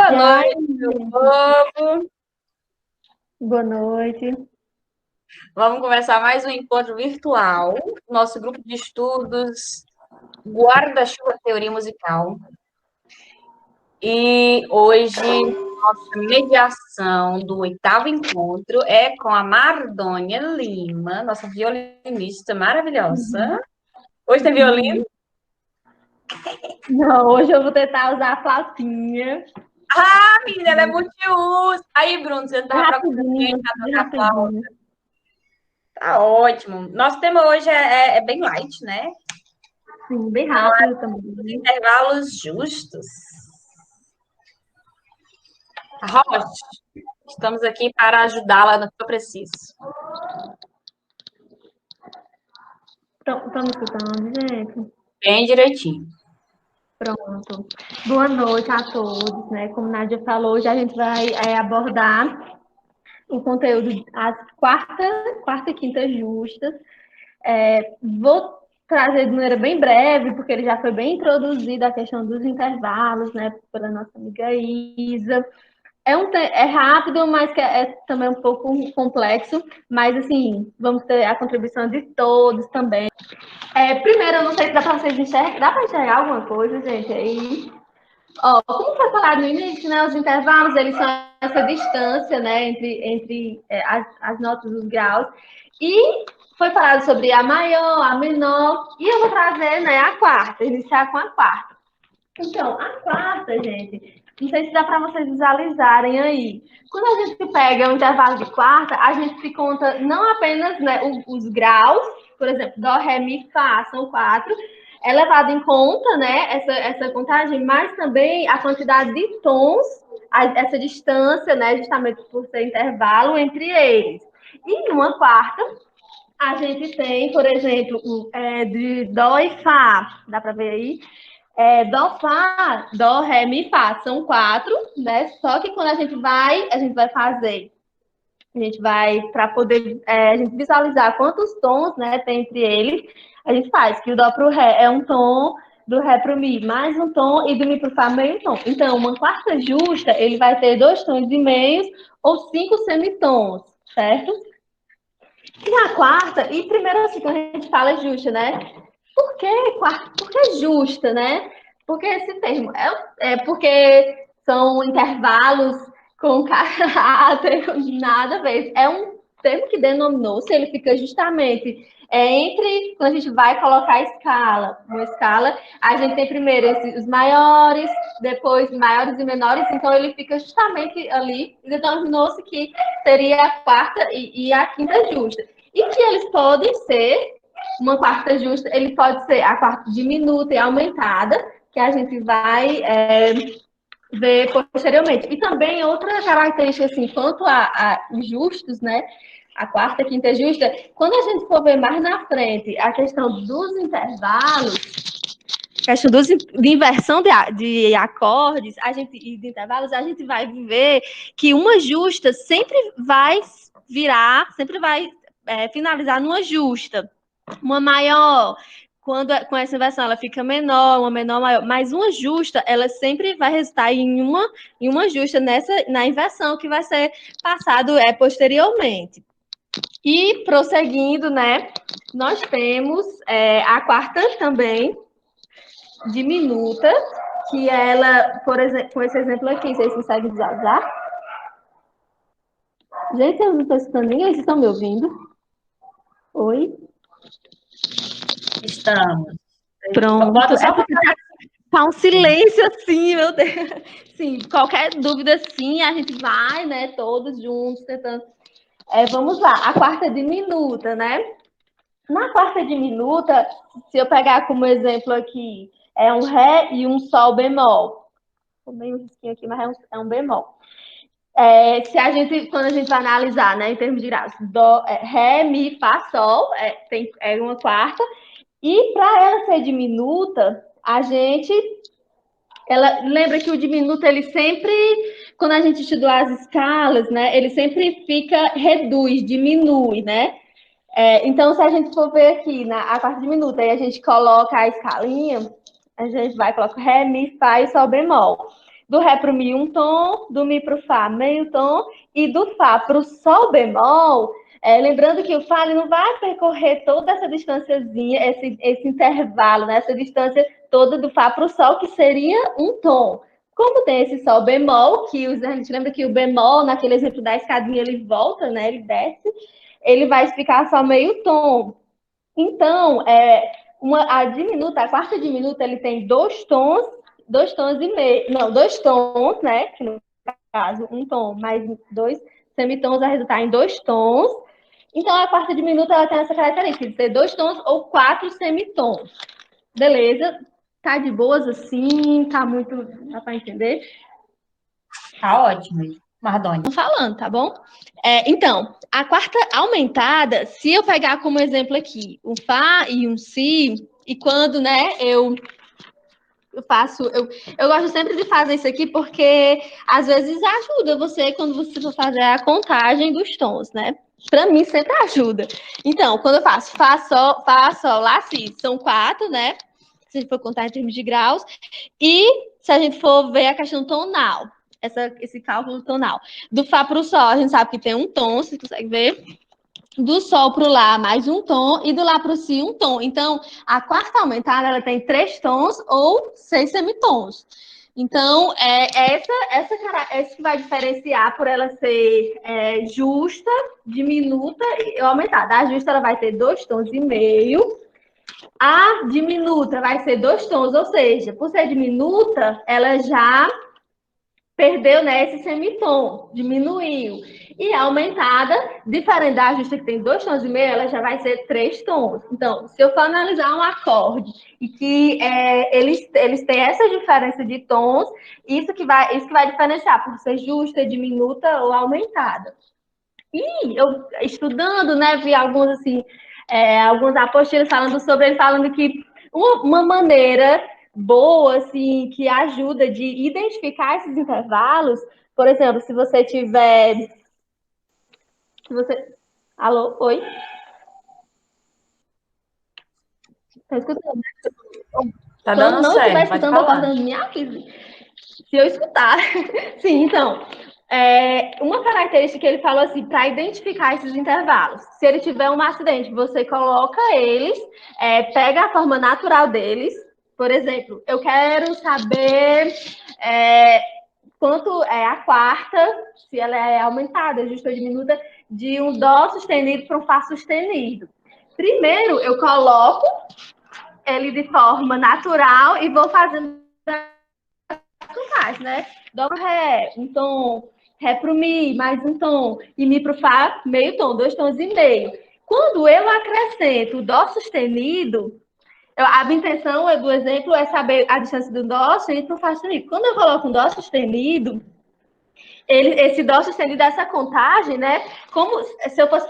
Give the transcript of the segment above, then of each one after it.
Boa E noite, aí, meu povo. boa noite. Vamos começar mais um encontro virtual. Nosso grupo de estudos Guarda-Chuva Teoria Musical. E hoje, nossa mediação do oitavo encontro é com a Mardônia Lima, nossa violinista maravilhosa. Uhum, Hoje tem violino? uhum. Não, hoje eu vou tentar usar a flautinha. Ah, menina, ela é multiuso. Aí, Bruno, você não É estava procurando alguém rapidinho, para bem tocar flauta? rapidinho. Tá ótimo. Nosso tema hoje é bem light, né? Sim, bem rápido também. Intervalos justos. Roche, estamos aqui para ajudá-la no que eu preciso. Estão me escutando, gente? Bem direitinho. Pronto. Boa noite a todos, né? Como Nádia falou, hoje a gente vai abordar o conteúdo às quarta e quinta justas. Vou trazer de maneira bem breve, porque ele já foi bem introduzido a questão dos intervalos, né, pela nossa amiga Isa. É rápido, mas que é também um pouco complexo, mas assim, vamos ter a contribuição de todos também. Primeiro, eu não sei se dá para vocês enxergar, dá para enxergar alguma coisa, gente, aí? Ó, como foi falado no início, né, os intervalos, eles são essa distância, né, entre as notas dos graus, e foi falado sobre a maior, a menor, e eu vou trazer, né, a quarta, iniciar com a quarta. Então, a quarta, gente, não sei se dá para vocês visualizarem aí. Quando a gente pega um intervalo de quarta, a gente se conta não apenas, né, os graus, por exemplo, dó, ré, mi, fá, são quatro, é levado em conta, né, essa contagem, mas também a quantidade de tons, essa distância, né, justamente por ser intervalo entre eles. E numa quarta, a gente tem, por exemplo, de dó e fá, dá para ver aí? Dó, fá, dó, ré, mi, fá, são quatro, né? Só que quando a gente vai fazer, a gente vai, para poder a gente visualizar quantos tons, né, tem entre eles, a gente faz que o dó para o ré é um tom, do ré para o mi mais um tom e do mi para o fá meio tom. Então, uma quarta justa, ele vai ter dois tons e meios ou cinco semitons, certo? E a quarta, e primeiro assim, quando a gente fala justa, né? Por que quarta? Por que justa, né? Porque esse termo é porque são intervalos com caráter, nada a ver. É um termo que denominou-se, ele fica justamente entre, quando a gente vai colocar a escala, uma escala, a gente tem primeiro os maiores, depois maiores e menores, então ele fica justamente ali, e determinou-se que seria a quarta e a quinta justa. E que eles podem ser uma quarta justa, ele pode ser a quarta diminuta e aumentada, que a gente vai ver posteriormente. E também outra característica, assim, quanto a justos, né? A quarta, quinta justa, quando a gente for ver mais na frente a questão dos intervalos, a questão de inversão de acordes e de intervalos, a gente vai ver que uma justa sempre vai virar, sempre vai finalizar numa justa. Uma maior, quando com essa inversão ela fica menor, uma menor maior, mas uma justa, ela sempre vai resultar em uma justa na inversão que vai ser passado posteriormente. E prosseguindo, né, nós temos a quarta também, diminuta, que ela, por exemplo, com esse exemplo aqui, vocês conseguem visualizar? Gente, eu não estou escutando ninguém, vocês estão me ouvindo? Oi? Estamos. Pronto. Bota só para Tá um silêncio assim, meu Deus. Sim, qualquer dúvida, sim, a gente vai, né, todos juntos, tentando. Vamos lá, a quarta diminuta, né? Na quarta diminuta, se eu pegar como exemplo aqui, é um Ré e um Sol bemol. Tomei um risquinho aqui, mas é um bemol. Se a gente, quando a gente vai analisar, né, em termos de graus, Ré, Mi, Fá, Sol, é uma quarta, e para ela ser diminuta, a gente lembra que o diminuto, ele sempre, quando a gente estudou as escalas, né, ele sempre reduz, diminui, né? Então, se a gente for ver aqui a quarta diminuta, aí a gente coloca a escalinha, a gente vai colocar Ré, Mi, Fá e Sol bemol. do Ré para o Mi um tom, do Mi para o Fá meio tom, e do Fá para o Sol bemol, lembrando que o Fá ele não vai percorrer toda essa distânciazinha, esse intervalo, né? Essa distância toda do Fá para o Sol, que seria um tom. Como tem esse Sol bemol, que a gente lembra que o bemol, naquele exemplo da escadinha, ele volta, né? Ele desce, ele vai ficar só meio tom. Então, a diminuta, a quarta diminuta, ele tem dois tons e meio. Não, dois tons, né? Que no caso, um tom mais dois semitons vai resultar em dois tons. Então, a quarta diminuta ela tem essa característica de ter dois tons ou quatro semitons. Beleza? Tá de boas assim? Tá muito. Dá para entender? Tá ótimo, Mardônia. Falando, tá bom? Então, a quarta aumentada, se eu pegar como exemplo aqui um Fá e um Si, e quando, né, eu faço, eu gosto sempre de fazer isso aqui porque às vezes ajuda você quando você for fazer a contagem dos tons, né? Para mim sempre ajuda. Então, quando eu faço Fá, Sol, Lá, Si, são quatro, né? Se a gente for contar em termos de graus. E se a gente for ver a questão tonal, esse cálculo tonal. Do Fá para o Sol, a gente sabe que tem um tom, você consegue ver? Do Sol para o Lá, mais um tom, e do Lá para o Si, um tom. Então, a quarta aumentada, ela tem 3 tons ou 6 semitons. Então, essa que vai diferenciar por ela ser justa, diminuta e aumentada. A justa, ela vai ter 2 tons e meio. A diminuta vai ser 2 tons, ou seja, por ser diminuta, ela já perdeu, né, esse semitom, diminuiu. E a aumentada, diferente da justa que tem 2 tons e meio, ela já vai ser 3 tons. Então, se eu for analisar um acorde e que eles têm essa diferença de tons, isso que vai diferenciar por ser justa, diminuta ou aumentada. E eu, estudando, né, vi alguns, assim, alguns apostilas falando que uma maneira boa, assim, que ajuda de identificar esses intervalos, por exemplo, se você tiver... Alô? Oi? Tá escutando? Tá Quando dando não estiver certo, pode escutando ou falar. cortando, me avise. Se eu escutar. Sim, então, uma característica que ele falou assim, para identificar esses intervalos. Se ele tiver um acidente, você coloca eles, pega a forma natural deles. Por exemplo, eu quero saber quanto é a quarta, se ela é aumentada, justa ou diminuta, de um Dó sustenido para um Fá sustenido. Primeiro, eu coloco ele de forma natural e vou fazendo né? Dó pro Ré, um tom, Ré pro Mi, mais um tom, e Mi pro Fá, meio tom, 2 tons e meio. Quando eu acrescento o Dó sustenido, a minha intenção do exemplo é saber a distância do Dó sustenido para o Fá sustenido. Quando eu coloco um Dó sustenido, esse Dó sustenido, essa contagem, né? Como se eu fosse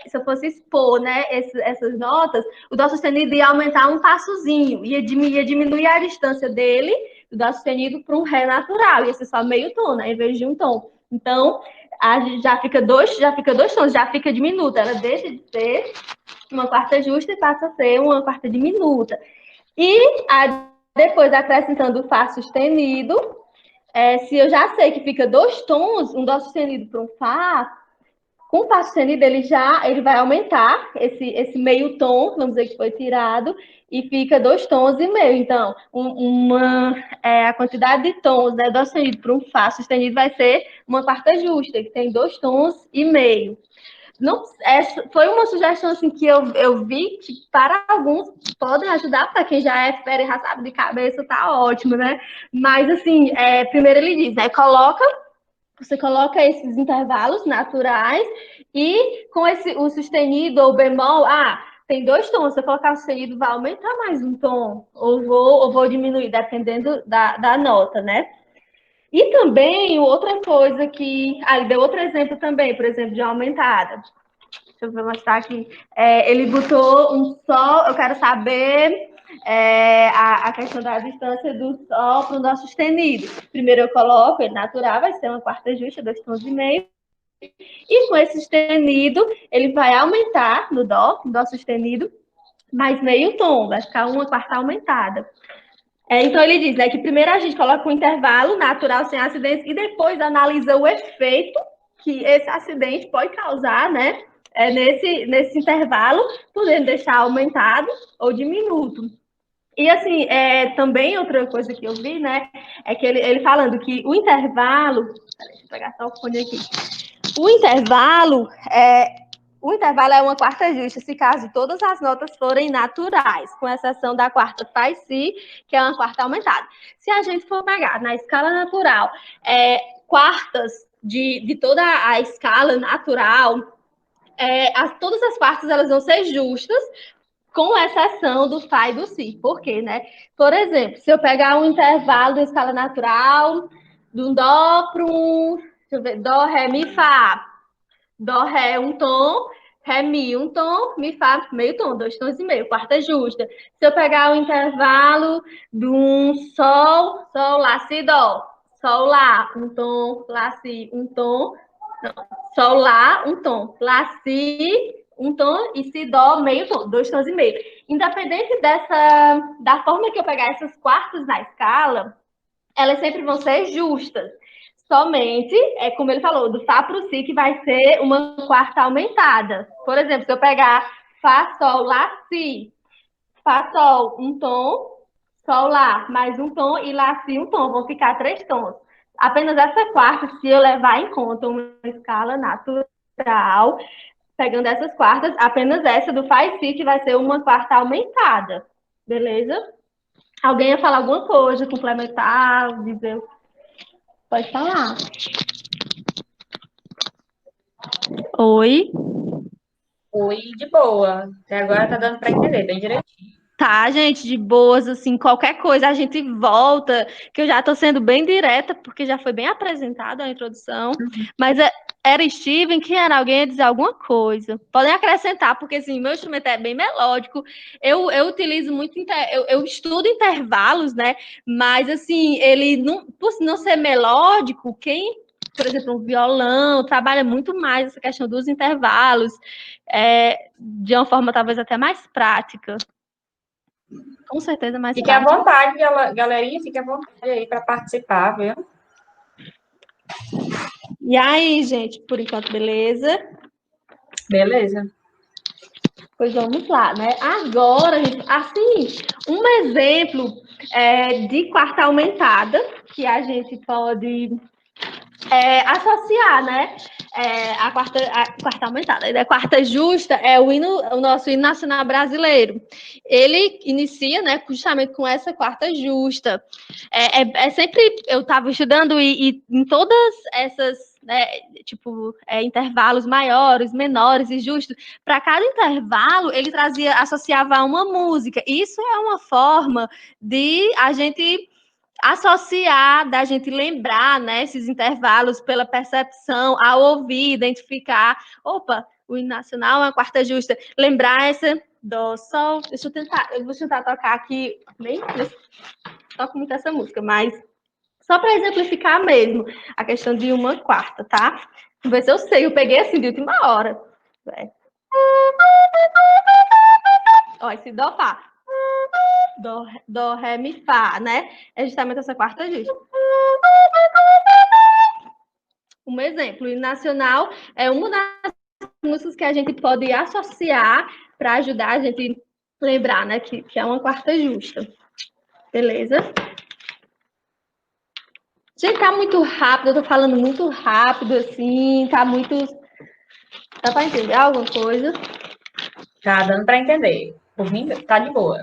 se eu fosse expor, né, essas notas, o Dó sustenido ia aumentar um passozinho, ia diminuir a distância dele, do Dó sustenido, para um Ré natural, ia ser só meio tom, né, em vez de um tom. Então, já fica dois tons, já fica diminuta, ela deixa de ser uma quarta justa e passa a ser uma quarta diminuta. E depois, acrescentando o Fá sustenido, se eu já sei que fica 2 tons, um Dó sustenido para um Fá, com o Fá sustenido ele vai aumentar esse meio tom, vamos dizer que foi tirado, e fica 2 tons e meio. Então, a quantidade de tons, né, Dó sustenido para um Fá sustenido vai ser uma quarta justa, que tem 2 tons e meio. Não, foi uma sugestão assim, que eu vi que para alguns podem ajudar, para quem já é fera e já sabe de cabeça, tá ótimo, né? Mas assim, primeiro ele diz, né? Você coloca esses intervalos naturais e com o sustenido ou bemol, tem 2 tons, se eu colocar o sustenido vai aumentar mais um tom, ou vou diminuir, dependendo da nota, né? E também outra coisa que. Ele deu outro exemplo também, por exemplo, de aumentada. Deixa eu mostrar aqui. Ele botou um Sol, eu quero saber a questão da distância do Sol para o Dó sustenido. Primeiro eu coloco ele natural, vai ser uma quarta justa, 2 tons e meio. E com esse sustenido, ele vai aumentar no Dó sustenido, mais meio tom, vai ficar uma quarta aumentada. Então ele diz, né, que primeiro a gente coloca um intervalo natural sem acidentes e depois analisa o efeito que esse acidente pode causar, né, nesse intervalo, podendo deixar aumentado ou diminuto. E assim, também outra coisa que eu vi, né, é que ele falando que o intervalo, deixa eu pegar só o fone aqui, o intervalo é uma quarta justa se caso todas as notas forem naturais, com exceção da quarta faz si, que é uma quarta aumentada. Se a gente for pegar na escala natural, quartas de toda a escala natural, todas as quartas elas vão ser justas, com exceção do Fá e do Si. Por quê, né? Por exemplo, se eu pegar um intervalo da escala natural, do Dó para um, deixa eu ver, Dó, Ré, Mi, Fá. Dó, Ré, um tom, Ré, Mi, um tom, Mi, Fá, meio tom, 2 tons e meio, quarta justa. Se eu pegar o intervalo de um Sol, Sol, Lá, Si, Dó. Sol, Lá, um tom, Lá, Si, um tom. Não, Sol, Lá, um tom. Lá, Si, um tom e Si, Dó, meio tom, 2 tons e meio. Independente da forma que eu pegar essas quartas na escala, elas sempre vão ser justas. Somente, como ele falou, do Fá para o Si, que vai ser uma quarta aumentada. Por exemplo, se eu pegar Fá, Sol, Lá, Si, Fá, Sol, um tom, Sol, Lá, mais um tom e Lá, Si, um tom, vão ficar 3 tons. Apenas essa quarta, se eu levar em conta uma escala natural, pegando essas quartas, apenas essa do Fá e Si, que vai ser uma quarta aumentada. Beleza? Alguém ia falar alguma coisa, complementar, dizer. Pode falar. Oi. Oi, de boa. Até agora tá dando para entender bem direitinho. Tá, gente, de boas, assim, qualquer coisa a gente volta, que eu já tô sendo bem direta, porque já foi bem apresentada a introdução, mas era Steven, que era alguém ia dizer alguma coisa. Podem acrescentar, porque assim, meu instrumento é bem melódico, eu utilizo muito, eu estudo intervalos, né, mas assim, ele, não, por não ser melódico, por exemplo, um violão, trabalha muito mais essa questão dos intervalos, de uma forma talvez até mais prática. Com certeza mais Fique à prática. vontade, galerinha, fique à vontade aí para participar, viu? E aí, gente, por enquanto, beleza? Beleza. Pois vamos lá, né? Agora, gente, assim, um exemplo de quarta aumentada que a gente pode associar, né? A quarta aumentada. A quarta justa é o nosso hino nacional brasileiro. Ele inicia, né, justamente com essa quarta justa. Sempre, eu estava estudando e em todas essas, né, tipo, intervalos maiores, menores e justos, para cada intervalo ele associava a uma música. Isso é uma forma de a gente associar, da gente lembrar, né, esses intervalos pela percepção, ao ouvir, identificar, opa, o hino nacional é uma quarta justa, lembrar essa do sol, eu vou tentar tocar aqui, nem toco muito essa música, mas só para exemplificar mesmo a questão de uma quarta, tá? Vamos ver se eu sei, eu peguei assim de última hora. Ó, esse dó, fá. Dó, ré, mi, fá, né? É justamente essa quarta justa. Um exemplo, o hino nacional é uma das músicas que a gente pode associar para ajudar a gente a lembrar, né, que é uma quarta justa. Beleza? Gente, tá muito rápido, eu tô falando muito rápido, assim, tá muito... Dá para entender alguma coisa? Tá dando para entender. Por mim, tá de boa.